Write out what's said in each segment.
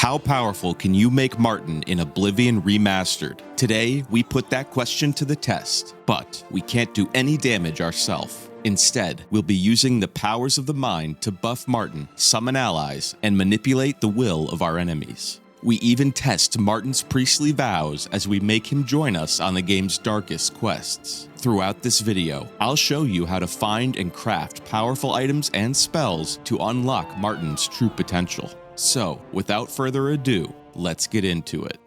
How powerful can you make Martin in Oblivion Remastered? Today, we put that question to the test, but we can't do any damage ourselves. Instead, we'll be using the powers of the mind to buff Martin, summon allies, and manipulate the will of our enemies. We even test Martin's priestly vows as we make him join us on the game's darkest quests. Throughout this video, I'll show you how to find and craft powerful items and spells to unlock Martin's true potential. So, without further ado, let's get into it.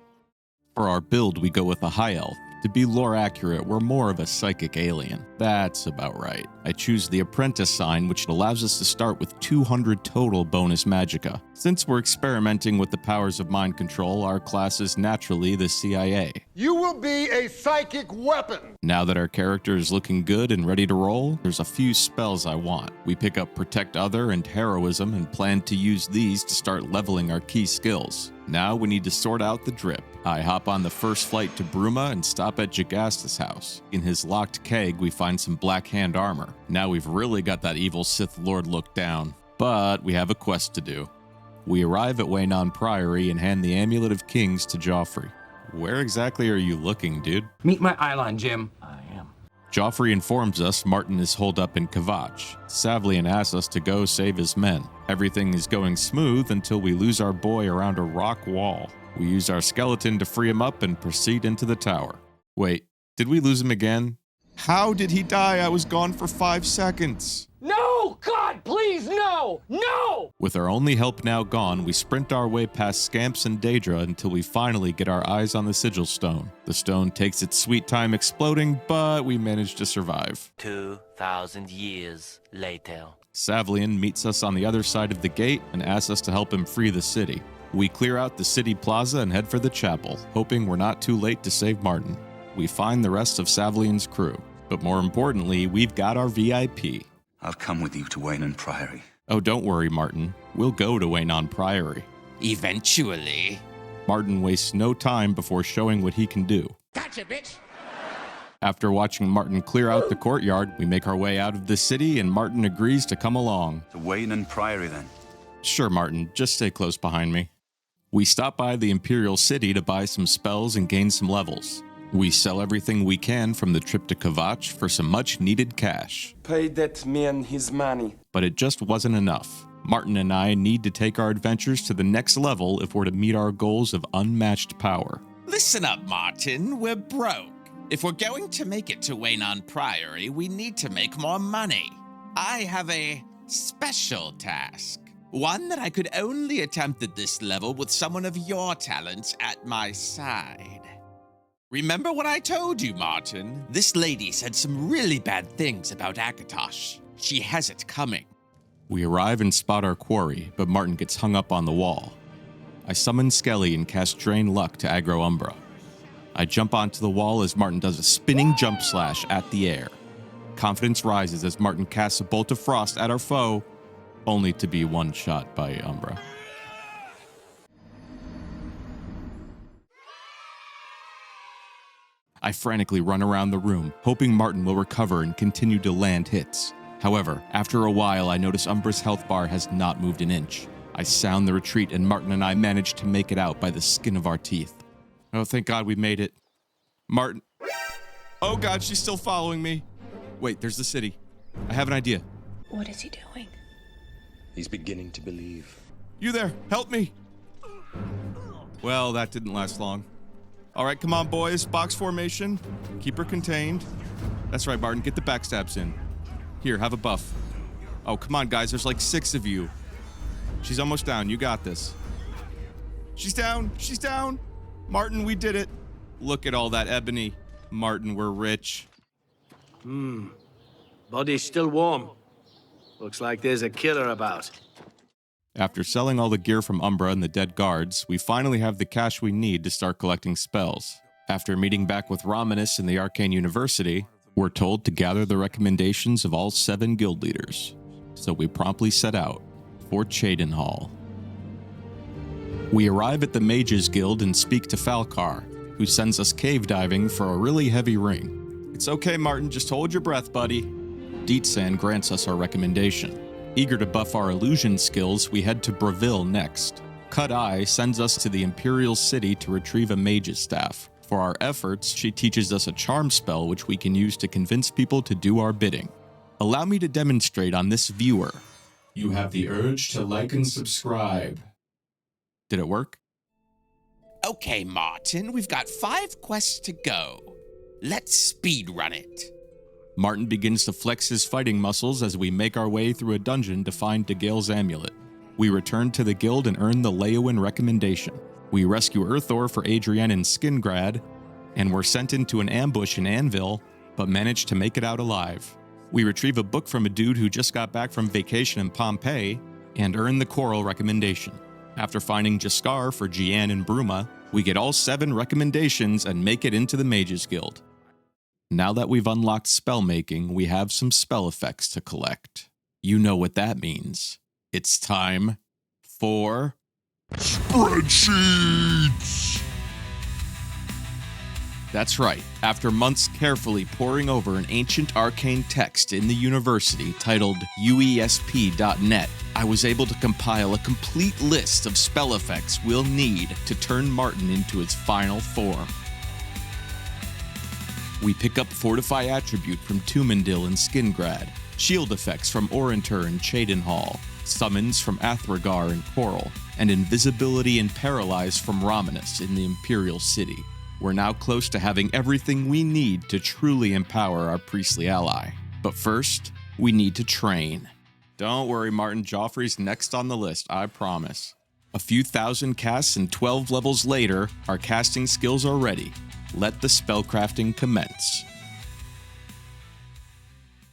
For our build, we go with a high elf. To be lore accurate, we're more of a psychic alien. That's about right. I choose the apprentice sign, which allows us to start with 200 total bonus magicka. Since we're experimenting with the powers of mind control, our class is naturally the CIA. You will be a psychic weapon! Now that our character is looking good and ready to roll, there's a few spells I want. We pick up Protect Other and Heroism and plan to use these to start leveling our key skills. Now we need to sort out the drip. I hop on the first flight to Bruma and stop at Jagasta's house. In his locked keg, we find some Black Hand armor. Now we've really got that evil Sith Lord look down. But we have a quest to do. We arrive at Waynon Priory and hand the Amulet of Kings to Joffrey. Where exactly are you looking, dude? Meet my Eidolon, Jim. I am. Joffrey informs us Martin is holed up in Kvatch. Savlian asks us to go save his men. Everything is going smooth until we lose our boy around a rock wall. We use our skeleton to free him up and proceed into the tower. Wait, did we lose him again? How did he die? I was gone for 5 seconds. No! God, please, no! No! With our only help now gone, we sprint our way past Scamps and Daedra until we finally get our eyes on the sigil stone. The stone takes its sweet time exploding, but we manage to survive. 2,000 years later. Savlian meets us on the other side of the gate and asks us to help him free the city. We clear out the city plaza and head for the chapel, hoping we're not too late to save Martin. We find the rest of Savlian's crew, but more importantly, we've got our VIP. I'll come with you to Waynon Priory. Oh, don't worry, Martin. We'll go to Waynon Priory. Eventually. Martin wastes no time before showing what he can do. Gotcha, bitch! After watching Martin clear out the courtyard, we make our way out of the city and Martin agrees to come along. To Waynon Priory, then? Sure, Martin. Just stay close behind me. We stop by the Imperial City to buy some spells and gain some levels. We sell everything we can from the trip to Kvatch for some much-needed cash. Pay that man his money. But it just wasn't enough. Martin and I need to take our adventures to the next level if we're to meet our goals of unmatched power. Listen up, Martin. We're broke. If we're going to make it to Waynon Priory, we need to make more money. I have a special task. One that I could only attempt at this level with someone of your talents at my side. Remember what I told you, Martin? This lady said some really bad things about Akatosh. She has it coming. We arrive and spot our quarry, but Martin gets hung up on the wall. I summon Skelly and cast Drain Luck to aggro Umbra. I jump onto the wall as Martin does a spinning jump slash at the air. Confidence rises as Martin casts a bolt of frost at our foe, only to be one-shot by Umbra. I frantically run around the room, hoping Martin will recover and continue to land hits. However, after a while, I notice Umbra's health bar has not moved an inch. I sound the retreat and Martin and I manage to make it out by the skin of our teeth. Oh, thank God we made it. Martin. Oh God, she's still following me. Wait, there's the city. I have an idea. What is he doing? He's beginning to believe. You there, help me. Well, that didn't last long. All right, come on, boys. Box formation. Keep her contained. That's right, Martin. Get the backstabs in. Here, have a buff. Oh, come on, guys. There's like 6 of you. She's almost down. You got this. She's down. She's down. Martin, we did it. Look at all that ebony. Martin, we're rich. Body's still warm. Looks like there's a killer about. After selling all the gear from Umbra and the dead guards, we finally have the cash we need to start collecting spells. After meeting back with Romanus in the Arcane University, we're told to gather the recommendations of all 7 guild leaders. So we promptly set out for Cheydinhal. We arrive at the Mages Guild and speak to Falcar, who sends us cave diving for a really heavy ring. It's okay, Martin, just hold your breath, buddy. Dietsan grants us our recommendation. Eager to buff our illusion skills, we head to Breville next. Cut Eye sends us to the Imperial City to retrieve a mage's staff. For our efforts, she teaches us a charm spell which we can use to convince people to do our bidding. Allow me to demonstrate on this viewer. You have the urge to like and subscribe. Did it work? Okay, Martin, we've got 5 quests to go. Let's speed run it. Martin begins to flex his fighting muscles as we make our way through a dungeon to find DeGale's amulet. We return to the guild and earn the Leowin recommendation. We rescue Earthor for Adrienne in Skingrad, and we're sent into an ambush in Anvil, but manage to make it out alive. We retrieve a book from a dude who just got back from vacation in Pompeii, and earn the Coral recommendation. After finding Jaskar for Gian and Bruma, we get all 7 recommendations and make it into the Mages Guild. Now that we've unlocked spellmaking, we have some spell effects to collect. You know what that means. It's time for spreadsheets! That's right. After months carefully poring over an ancient arcane text in the university titled uesp.net, I was able to compile a complete list of spell effects we'll need to turn Martin into its final form. We pick up Fortify Attribute from Tumendil and Skingrad, shield effects from Orinter and Cheydinhal, summons from Athragar and Coral, and invisibility and paralyze from Romanus in the Imperial City. We're now close to having everything we need to truly empower our priestly ally. But first, we need to train. Don't worry, Martin, Joffrey's next on the list, I promise. A few thousand casts and 12 levels later, our casting skills are ready. Let the spellcrafting commence.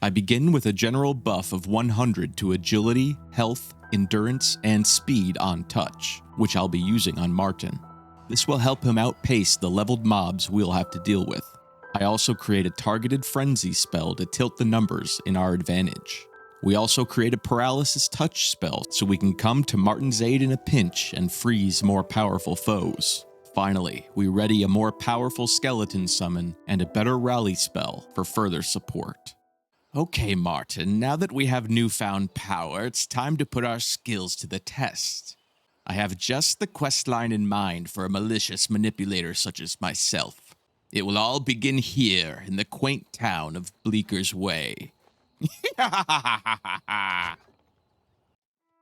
I begin with a general buff of 100 to agility, health, endurance, and speed on touch, which I'll be using on Martin. This will help him outpace the leveled mobs we'll have to deal with. I also create a targeted frenzy spell to tilt the numbers in our advantage. We also create a paralysis touch spell so we can come to Martin's aid in a pinch and freeze more powerful foes. Finally, we ready a more powerful skeleton summon and a better rally spell for further support. Okay, Martin, now that we have newfound power, it's time to put our skills to the test. I have just the questline in mind for a malicious manipulator such as myself. It will all begin here in the quaint town of Bleeker's Way.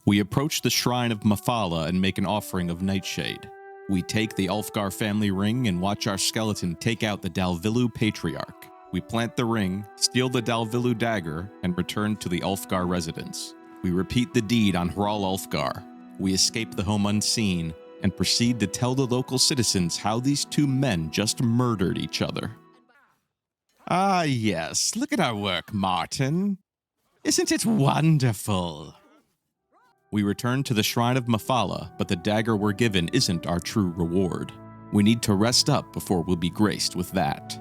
We approach the shrine of Mafala and make an offering of Nightshade. We take the Ulfgar family ring and watch our skeleton take out the Dalvilu Patriarch. We plant the ring, steal the Dalvilu dagger, and return to the Ulfgar residence. We repeat the deed on Hral Ulfgar. We escape the home unseen and proceed to tell the local citizens how these 2 men just murdered each other. Ah yes, look at our work, Martin. Isn't it wonderful? We return to the Shrine of Mafala, but the dagger we're given isn't our true reward. We need to rest up before we'll be graced with that.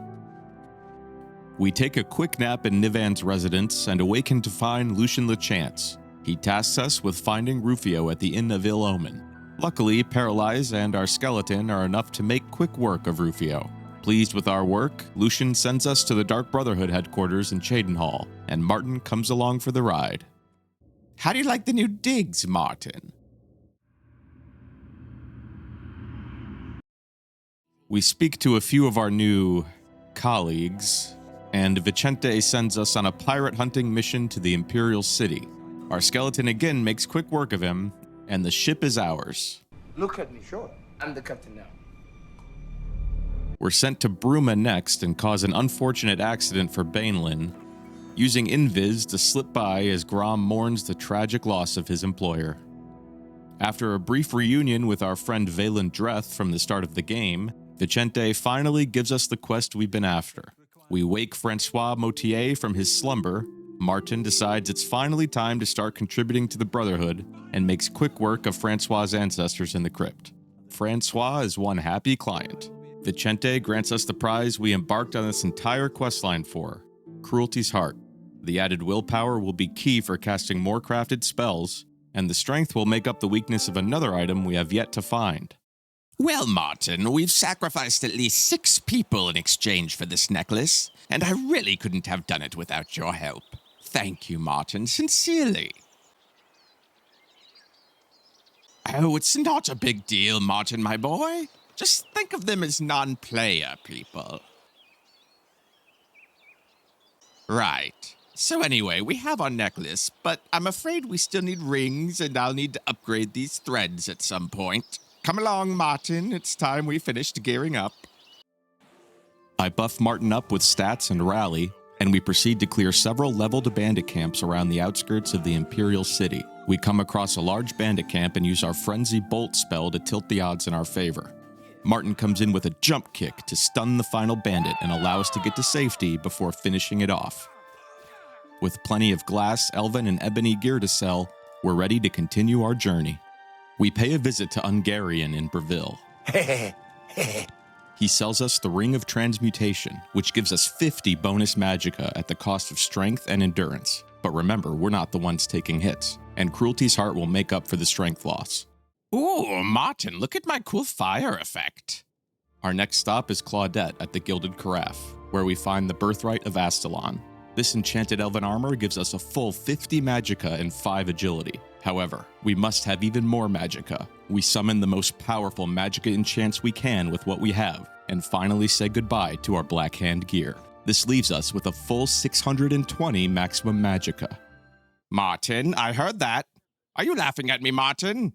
We take a quick nap in Nivan's residence and awaken to find Lucian Lechance. He tasks us with finding Rufio at the Inn of Ill Omen. Luckily, Paralyze and our skeleton are enough to make quick work of Rufio. Pleased with our work, Lucian sends us to the Dark Brotherhood headquarters in Cheydinhal, and Martin comes along for the ride. How do you like the new digs, Martin? We speak to a few of our new colleagues, and Vicente sends us on a pirate hunting mission to the Imperial City. Our skeleton again makes quick work of him, and the ship is ours. Look at me, sure. I'm the captain now. We're sent to Bruma next and cause an unfortunate accident for Bainlin, using Invis to slip by as Grom mourns the tragic loss of his employer. After a brief reunion with our friend Valen Dreth from the start of the game, Vicente finally gives us the quest we've been after. We wake Francois Motier from his slumber. Martin decides it's finally time to start contributing to the Brotherhood and makes quick work of Francois' ancestors in the crypt. Francois is one happy client. Vicente grants us the prize we embarked on this entire questline for, Cruelty's Heart. The added willpower will be key for casting more crafted spells, and the strength will make up the weakness of another item we have yet to find. Well, Martin, we've sacrificed at least 6 people in exchange for this necklace, and I really couldn't have done it without your help. Thank you, Martin, sincerely. Oh, it's not a big deal, Martin, my boy. Just think of them as non-player people. Right. So anyway, we have our necklace, but I'm afraid we still need rings, and I'll need to upgrade these threads at some point. Come along, Martin. It's time we finished gearing up. I buff Martin up with stats and rally, and we proceed to clear several leveled bandit camps around the outskirts of the Imperial City. We come across a large bandit camp and use our Frenzy Bolt spell to tilt the odds in our favor. Martin comes in with a jump kick to stun the final bandit and allow us to get to safety before finishing it off. With plenty of glass, elven, and ebony gear to sell, we're ready to continue our journey. We pay a visit to Ungarian in Breville. He sells us the Ring of Transmutation, which gives us 50 bonus magicka at the cost of strength and endurance. But remember, we're not the ones taking hits, and Cruelty's heart will make up for the strength loss. Ooh, Martin, look at my cool fire effect. Our next stop is Claudette at the Gilded Carafe, where we find the Birthright of Astalon. This enchanted elven armor gives us a full 50 magicka and 5 agility. However, we must have even more magicka. We summon the most powerful magicka enchants we can with what we have, and finally say goodbye to our Black Hand gear. This leaves us with a full 620 maximum magicka. Martin, I heard that. Are you laughing at me, Martin?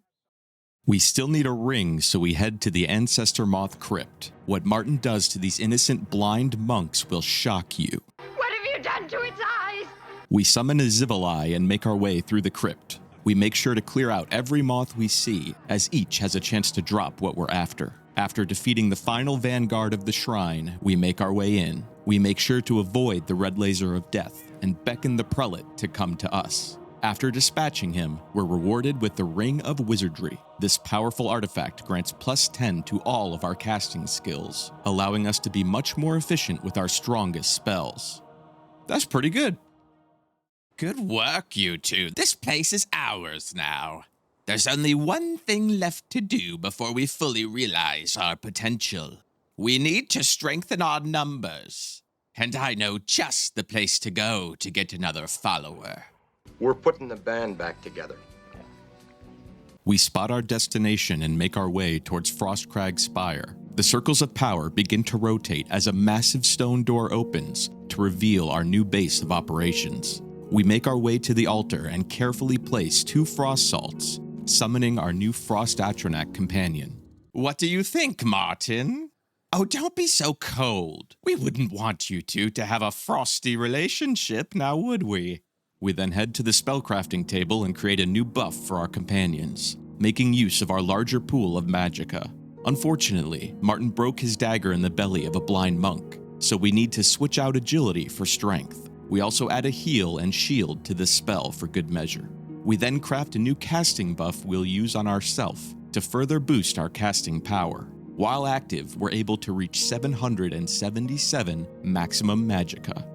We still need a ring, so we head to the Ancestor Moth crypt. What Martin does to these innocent blind monks will shock you. What have you done to its eyes? We summon a Zivalai and make our way through the crypt. We make sure to clear out every moth we see, as each has a chance to drop what we're after. After defeating the final vanguard of the shrine, we make our way in. We make sure to avoid the red laser of death and beckon the prelate to come to us. After dispatching him, we're rewarded with the Ring of Wizardry. This powerful artifact grants +10 to all of our casting skills, allowing us to be much more efficient with our strongest spells. That's pretty good. Good work, you two. This place is ours now. There's only one thing left to do before we fully realize our potential. We need to strengthen our numbers. And I know just the place to go to get another follower. We're putting the band back together. We spot our destination and make our way towards Frostcrag Spire. The circles of power begin to rotate as a massive stone door opens to reveal our new base of operations. We make our way to the altar and carefully place 2 frost salts, summoning our new Frost Atronach companion. What do you think, Martin? Oh, don't be so cold. We wouldn't want you two to have a frosty relationship, now would we? We then head to the spellcrafting table and create a new buff for our companions, making use of our larger pool of magicka. Unfortunately, Martin broke his dagger in the belly of a blind monk, so we need to switch out agility for strength. We also add a heal and shield to this spell for good measure. We then craft a new casting buff we'll use on ourself to further boost our casting power. While active, we're able to reach 777 maximum magicka.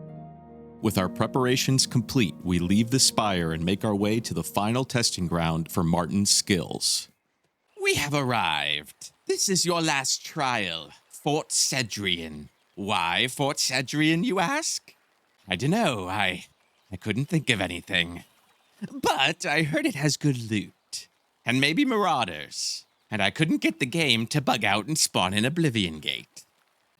With our preparations complete, we leave the spire and make our way to the final testing ground for Martin's skills. We have arrived. This is your last trial, Fort Cedrian. Why Fort Cedrian, you ask? I dunno, I couldn't think of anything. But I heard it has good loot, and maybe marauders, and I couldn't get the game to bug out and spawn an Oblivion Gate.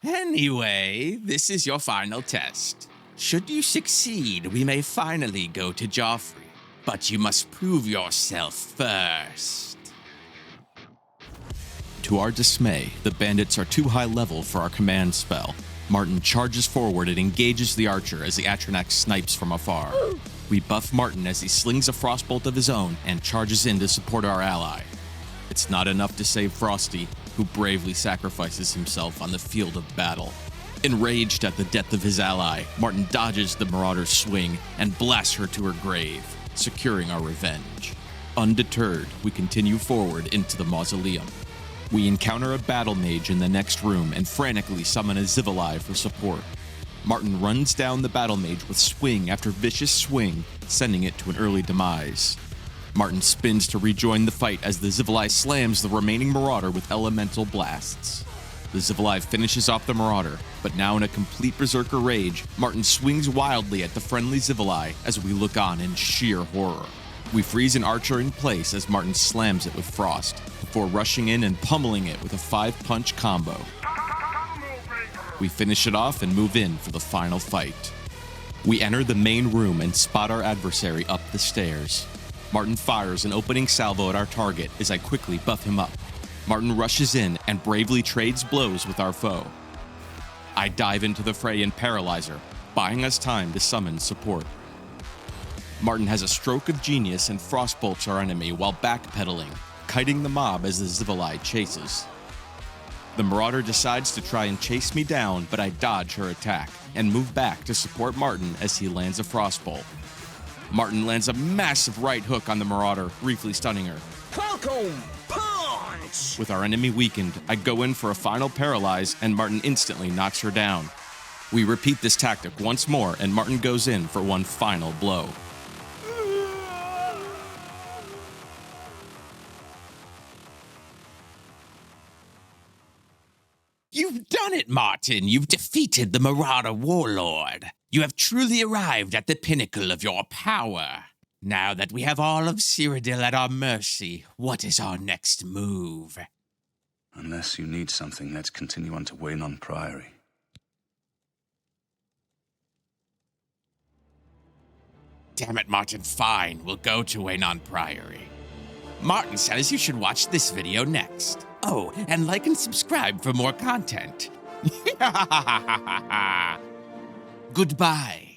Anyway, this is your final test. Should you succeed, we may finally go to Joffrey, but you must prove yourself first. To our dismay, the bandits are too high level for our command spell. Martin charges forward and engages the archer as the Atronach snipes from afar. We buff Martin as he slings a frostbolt of his own and charges in to support our ally. It's not enough to save Frosty, who bravely sacrifices himself on the field of battle. Enraged at the death of his ally, Martin dodges the marauder's swing and blasts her to her grave, securing our revenge. Undeterred, we continue forward into the mausoleum. We encounter a battle mage in the next room and frantically summon a Zivalai for support. Martin runs down the battle mage with swing after vicious swing, sending it to an early demise. Martin spins to rejoin the fight as the Zivalai slams the remaining marauder with elemental blasts. The Zivalai finishes off the marauder, but now in a complete berserker rage, Martin swings wildly at the friendly Zivalai as we look on in sheer horror. We freeze an archer in place as Martin slams it with frost, before rushing in and pummeling it with a 5-punch combo. We finish it off and move in for the final fight. We enter the main room and spot our adversary up the stairs. Martin fires an opening salvo at our target as I quickly buff him up. Martin rushes in and bravely trades blows with our foe. I dive into the fray in Paralyzer, buying us time to summon support. Martin has a stroke of genius and frostbolts our enemy while backpedaling, kiting the mob as the Zivalai chases. The Marauder decides to try and chase me down, but I dodge her attack and move back to support Martin as he lands a frostbolt. Martin lands a massive right hook on the Marauder, briefly stunning her. Falcon punch! With our enemy weakened, I go in for a final paralyze and Martin instantly knocks her down. We repeat this tactic once more and Martin goes in for one final blow. You've done it, Martin. You've defeated the Marauder Warlord. You have truly arrived at the pinnacle of your power. Now that we have all of Cyrodiil at our mercy, what is our next move? Unless you need something, let's continue on to Waynon Priory. Damn it, Martin. Fine, we'll go to Waynon Priory. Martin says you should watch this video next. Oh, and like and subscribe for more content. Goodbye.